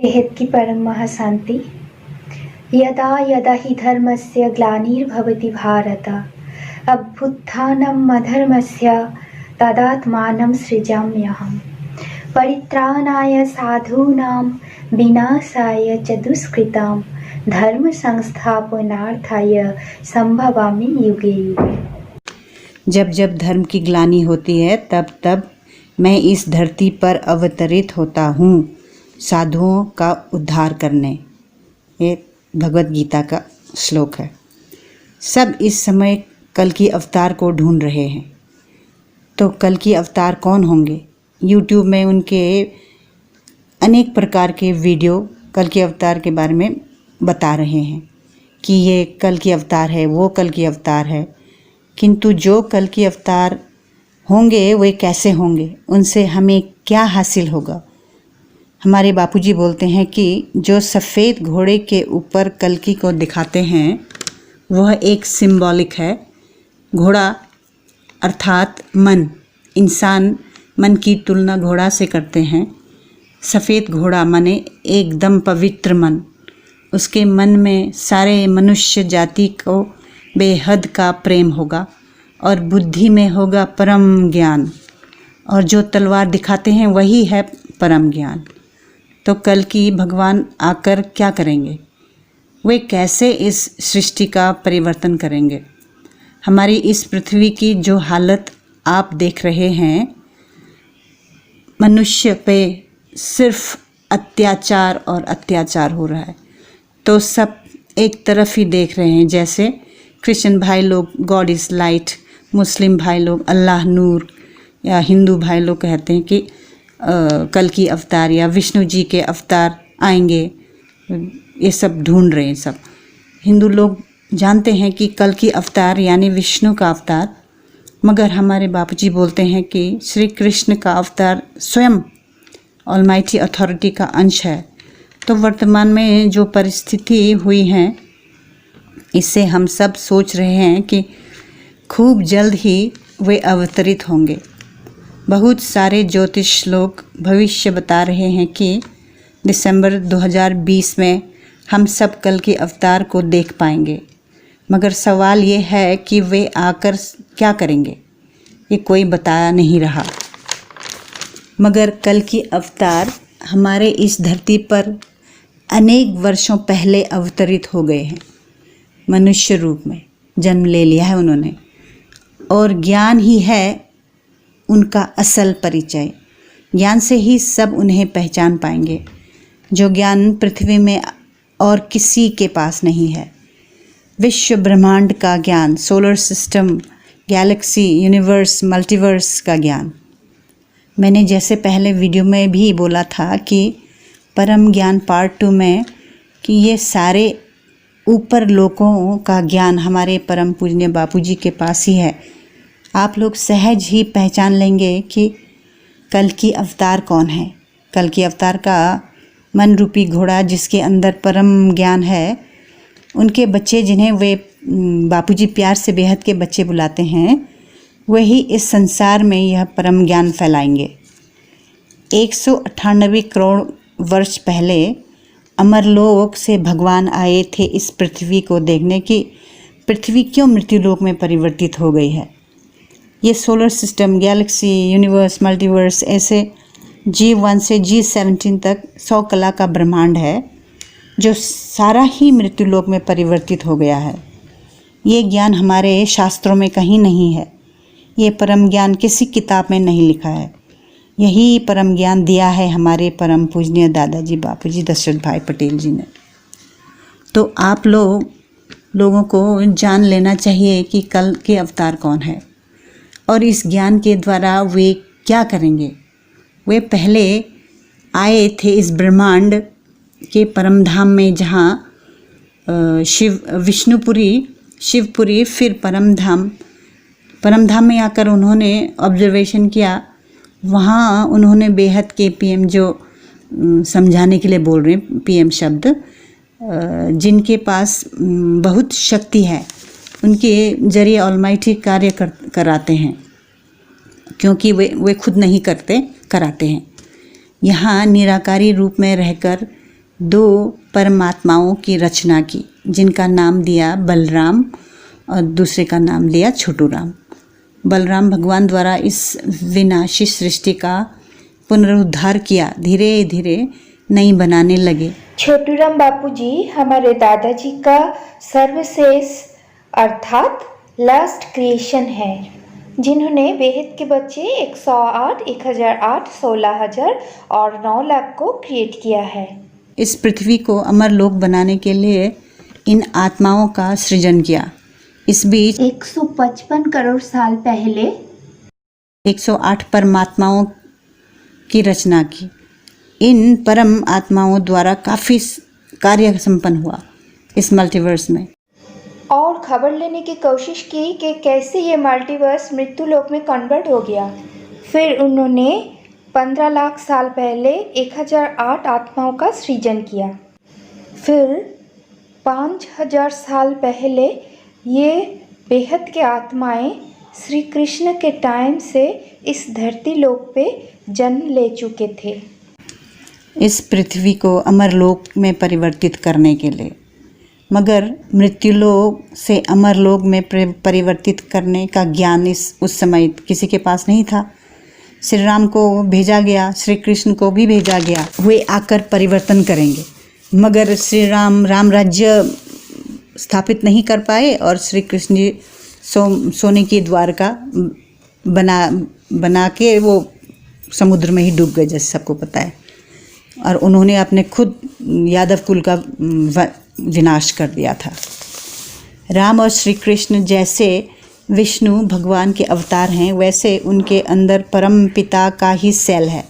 बेहद की परम महाशांति। यदा यदा हि धर्मस्य ग्लानिर्भवति भारत अभ्युत्थानम् अधर्मस्य तदात्मानं सृजाम्यहम् परित्राणाय साधूनां विनाशाय च दुष्कृतां धर्म संस्थापनार्थाय संभवामि युगे युगे। जब जब धर्म की ग्लानि होती है तब तब मैं इस धरती पर अवतरित होता हूँ साधुओं का उद्धार करने। ये भगवत गीता का श्लोक है। सब इस समय कल की अवतार को ढूंढ रहे हैं। तो कल की अवतार कौन होंगे? YouTube में उनके अनेक प्रकार के वीडियो कल के अवतार के बारे में बता रहे हैं कि ये कल की अवतार है, वो कल की अवतार है। किंतु जो कल की अवतार होंगे वे कैसे होंगे, उनसे हमें क्या हासिल होगा? हमारे बापूजी बोलते हैं कि जो सफ़ेद घोड़े के ऊपर कल्कि को दिखाते हैं वह एक सिंबॉलिक है। घोड़ा अर्थात मन, इंसान मन की तुलना घोड़ा से करते हैं। सफ़ेद घोड़ा माने एकदम पवित्र मन। उसके मन में सारे मनुष्य जाति को बेहद का प्रेम होगा और बुद्धि में होगा परम ज्ञान। और जो तलवार दिखाते हैं वही है परम ज्ञान। तो कल की भगवान आकर क्या करेंगे? वे कैसे इस सृष्टि का परिवर्तन करेंगे? हमारी इस पृथ्वी की जो हालत आप देख रहे हैं, मनुष्य पे सिर्फ अत्याचार और अत्याचार हो रहा है। तो सब एक तरफ ही देख रहे हैं। जैसे क्रिश्चियन भाई लोग गॉड इज़ लाइट, मुस्लिम भाई लोग अल्लाह नूर, या हिंदू भाई लोग कहते हैं कि कल की अवतार या विष्णु जी के अवतार आएंगे। ये सब ढूंढ रहे हैं। सब हिंदू लोग जानते हैं कि कल की अवतार यानी विष्णु का अवतार, मगर हमारे बापूजी बोलते हैं कि श्री कृष्ण का अवतार स्वयं ऑलमाइटी अथॉरिटी का अंश है। तो वर्तमान में जो परिस्थिति हुई है, इससे हम सब सोच रहे हैं कि खूब जल्द ही वे अवतरित होंगे। बहुत सारे ज्योतिष लोग भविष्य बता रहे हैं कि दिसंबर 2020 में हम सब कल के अवतार को देख पाएंगे। मगर सवाल ये है कि वे आकर क्या करेंगे, ये कोई बता नहीं रहा। मगर कल की अवतार हमारे इस धरती पर अनेक वर्षों पहले अवतरित हो गए हैं। मनुष्य रूप में जन्म ले लिया है उन्होंने, और ज्ञान ही है उनका असल परिचय। ज्ञान से ही सब उन्हें पहचान पाएंगे, जो ज्ञान पृथ्वी में और किसी के पास नहीं है। विश्व ब्रह्मांड का ज्ञान, solar system, Galaxy, universe, multiverse का ज्ञान। मैंने जैसे पहले वीडियो में भी बोला था कि परम ज्ञान पार्ट 2 में कि ये सारे ऊपर लोगों का ज्ञान हमारे परम पूजनीय बापूजी के पास ही है। आप लोग सहज ही पहचान लेंगे कि कल की अवतार कौन है। कल की अवतार का मन रूपी घोड़ा जिसके अंदर परम ज्ञान है, उनके बच्चे जिन्हें वे बापूजी प्यार से बेहद के बच्चे बुलाते हैं, वही इस संसार में यह परम ज्ञान फैलाएंगे। 198 करोड़ वर्ष पहले अमरलोक से भगवान आए थे इस पृथ्वी को देखने की पृथ्वी क्यों मृत्युलोक में परिवर्तित हो गई है। ये solar system, Galaxy, universe, multiverse, ऐसे G1 से G17 तक 100 कला का ब्रह्मांड है, जो सारा ही मृत्युलोक में परिवर्तित हो गया है। ये ज्ञान हमारे शास्त्रों में कहीं नहीं है। ये परम ज्ञान किसी किताब में नहीं लिखा है। यही परम ज्ञान दिया है हमारे परम पूजनीय दादाजी बापूजी दशरथ भाई पटेल जी ने। तो आप लोगों को जान लेना चाहिए कि कल के अवतार कौन है और इस ज्ञान के द्वारा वे क्या करेंगे। वे पहले आए थे इस ब्रह्मांड के परम धाम में, जहाँ शिवपुरी, फिर परम धाम में आकर उन्होंने ऑब्जर्वेशन किया। वहाँ उन्होंने बेहद के पीएम, जो समझाने के लिए बोल रहे हैं पीएम शब्द, जिनके पास बहुत शक्ति है, उनके जरिए ऑलमाइटी कार्य कराते हैं, क्योंकि वे खुद नहीं करते, कराते हैं। यहाँ निराकारी रूप में रहकर दो परमात्माओं की रचना की, जिनका नाम दिया बलराम और दूसरे का नाम दिया छोटू राम। बलराम भगवान द्वारा इस विनाशी सृष्टि का पुनरुद्धार किया, धीरे धीरे नई बनाने लगे। छोटू राम बापू जी हमारे दादाजी का सर्वश्रेष्ठ अर्थात लास्ट क्रिएशन है, जिन्होंने बेहद के बच्चे 108, 1008, 16,000 और 9 लाख को क्रिएट किया है। इस पृथ्वी को अमर लोक बनाने के लिए इन आत्माओं का सृजन किया। इस बीच 155 करोड़ साल पहले 108 परमात्माओं की रचना की। इन परम आत्माओं द्वारा काफ़ी कार्य संपन्न हुआ इस मल्टीवर्स में। और खबर लेने की कोशिश की कि कैसे ये मल्टीवर्स मृत्यु लोक में कन्वर्ट हो गया। फिर उन्होंने 15 लाख साल पहले 1008 आत्माओं का सृजन किया। फिर 5000 साल पहले ये बेहद के आत्माएं श्री कृष्ण के टाइम से इस धरती लोक पे जन्म ले चुके थे, इस पृथ्वी को अमरलोक में परिवर्तित करने के लिए। मगर मृत्युलोक से अमरलोक में परिवर्तित करने का ज्ञान उस समय किसी के पास नहीं था। श्री राम को भेजा गया, श्री कृष्ण को भी भेजा गया, वे आकर परिवर्तन करेंगे। मगर श्री राम राज्य स्थापित नहीं कर पाए और श्री कृष्ण जी सोने की द्वारका बना के वो समुद्र में ही डूब गए, जैसे सबको पता है। और उन्होंने अपने खुद यादव कुल का विनाश कर दिया था। राम और श्री कृष्ण जैसे विष्णु भगवान के अवतार हैं, वैसे उनके अंदर परम पिता का ही सेल है।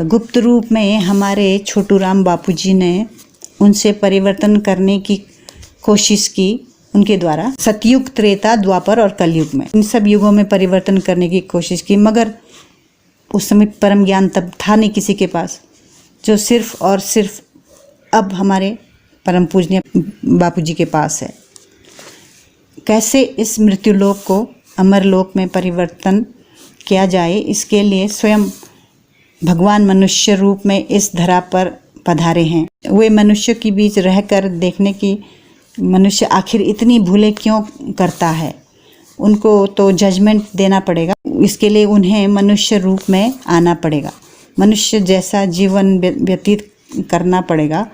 गुप्त रूप में हमारे छोटू राम बापूजी ने उनसे परिवर्तन करने की कोशिश की, उनके द्वारा सतयुग, त्रेता, द्वापर और कलयुग में, इन सब युगों में परिवर्तन करने की कोशिश की। मगर उस समय परम ज्ञान तब था नहीं किसी के पास, जो सिर्फ और सिर्फ अब हमारे परम पूजनीय बापूजी के पास है। कैसे इस मृत्युलोक को अमरलोक में परिवर्तन किया जाए, इसके लिए स्वयं भगवान मनुष्य रूप में इस धरा पर पधारे हैं। वे मनुष्य के बीच रहकर देखने की मनुष्य आखिर इतनी भूलें क्यों करता है, उनको तो जजमेंट देना पड़ेगा। इसके लिए उन्हें मनुष्य रूप में आना पड़ेगा, मनुष्य जैसा जीवन व्यतीत करना पड़ेगा।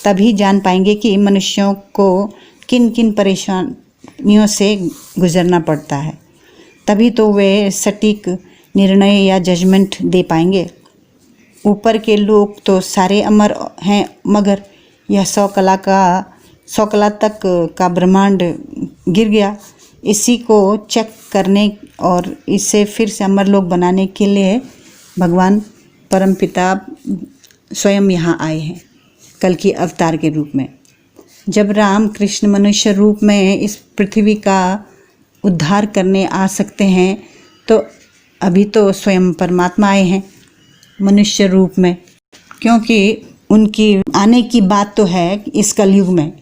तभी जान पाएंगे कि मनुष्यों को किन किन परेशानियों से गुजरना पड़ता है। तभी तो वे सटीक निर्णय या जजमेंट दे पाएंगे। ऊपर के लोग तो सारे अमर हैं, मगर यह 100 कला तक का ब्रह्मांड गिर गया। इसी को चेक करने और इसे फिर से अमरलोक बनाने के लिए भगवान परमपिता स्वयं यहाँ आए हैं, कल की अवतार के रूप में। जब राम कृष्ण मनुष्य रूप में इस पृथ्वी का उद्धार करने आ सकते हैं, तो अभी तो स्वयं परमात्मा आए हैं मनुष्य रूप में, क्योंकि उनकी आने की बात तो है इस कलयुग में।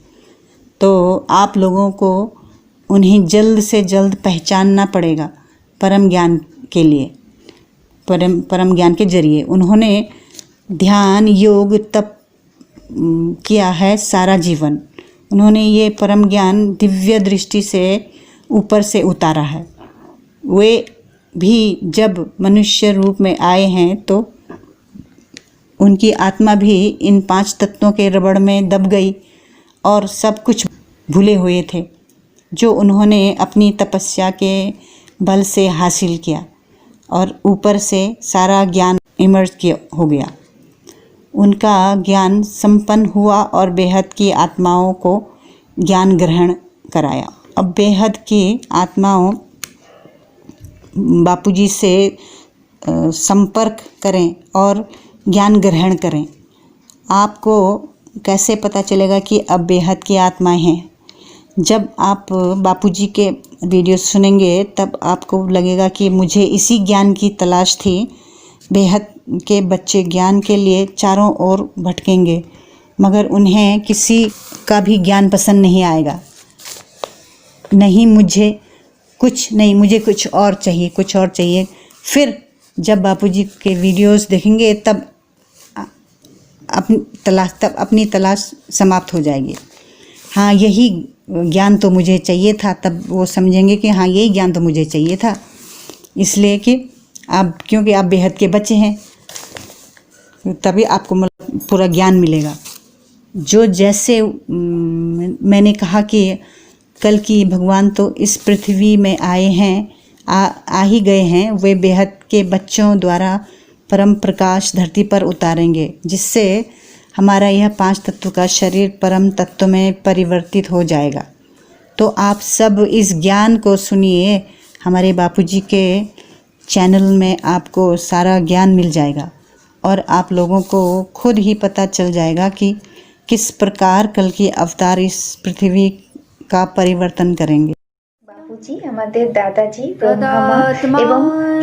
तो आप लोगों को उन्हें जल्द से जल्द पहचानना पड़ेगा परम ज्ञान के लिए। परम ज्ञान के जरिए उन्होंने ध्यान, योग, तप किया है सारा जीवन। उन्होंने ये परम ज्ञान दिव्य दृष्टि से ऊपर से उतारा है। वे भी जब मनुष्य रूप में आए हैं तो उनकी आत्मा भी इन 5 तत्वों के रबड़ में दब गई और सब कुछ भूले हुए थे, जो उन्होंने अपनी तपस्या के बल से हासिल किया और ऊपर से सारा ज्ञान इमर्ज हो गया। उनका ज्ञान संपन्न हुआ और बेहद की आत्माओं को ज्ञान ग्रहण कराया। अब बेहद की आत्माओं बापूजी से संपर्क करें और ज्ञान ग्रहण करें। आपको कैसे पता चलेगा कि अब बेहद की आत्माएं हैं? जब आप बापूजी के वीडियो सुनेंगे तब आपको लगेगा कि मुझे इसी ज्ञान की तलाश थी। बेहद के बच्चे ज्ञान के लिए चारों ओर भटकेंगे, मगर उन्हें किसी का भी ज्ञान पसंद नहीं आएगा। नहीं मुझे कुछ और चाहिए। फिर जब बापूजी के वीडियोस देखेंगे तब अपनी तलाश समाप्त हो जाएगी। हाँ, यही ज्ञान तो मुझे चाहिए था, तब वो समझेंगे कि हाँ, यही ज्ञान तो मुझे चाहिए था। इसलिए कि आप, क्योंकि आप बेहद के बच्चे हैं, तभी आपको पूरा ज्ञान मिलेगा। जो जैसे मैंने कहा कि कल की भगवान तो इस पृथ्वी में आए हैं, आ ही गए हैं, वे बेहद के बच्चों द्वारा परम प्रकाश धरती पर उतारेंगे, जिससे हमारा यह 5 तत्व का शरीर परम तत्व में परिवर्तित हो जाएगा। तो आप सब इस ज्ञान को सुनिए। हमारे बापूजी के चैनल में आपको सारा ज्ञान मिल जाएगा और आप लोगों को खुद ही पता चल जाएगा कि किस प्रकार कल की अवतार इस पृथ्वी का परिवर्तन करेंगे। বাপুজি আমাদের দাদাজি ব্রহ্মামা এবং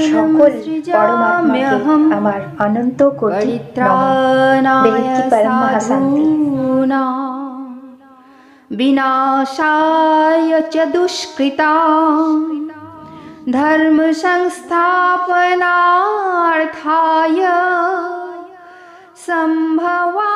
সকল পরমাত্মাকে আমার অনন্ত কোটি নমঃ। বেহেদ কি পরম মহাশান্তি। विनाशाय च दुष्कृतां धर्म संस्थापनार्थाय संभवामि